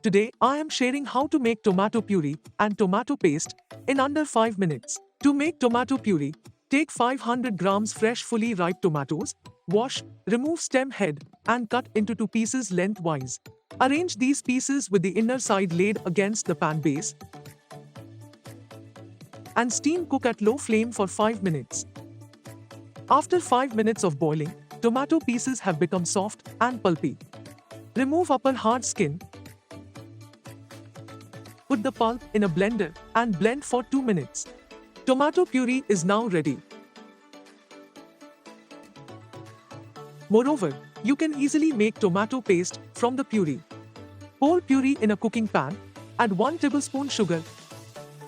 Today, I am sharing how to make tomato puree and tomato paste in under 5 minutes. To make tomato puree, take 500 grams fresh fully ripe tomatoes, wash, remove stem head, and cut into 2 pieces lengthwise. Arrange these pieces with the inner side laid against the pan base and steam cook at low flame for 5 minutes. After 5 minutes of boiling, tomato pieces have become soft and pulpy. Remove upper hard skin. Put the pulp in a blender and blend for 2 minutes. Tomato puree is now ready. Moreover, you can easily make tomato paste from the puree. Pour puree in a cooking pan, add 1 tablespoon sugar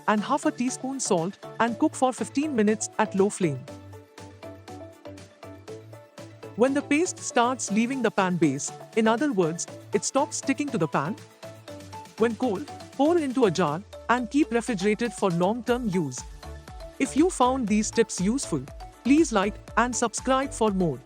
and half a teaspoon salt and cook for 15 minutes at low flame. When the paste starts leaving the pan base, in other words, it stops sticking to the pan. When cold, pour into a jar and keep refrigerated for long-term use. If you found these tips useful, please like and subscribe for more.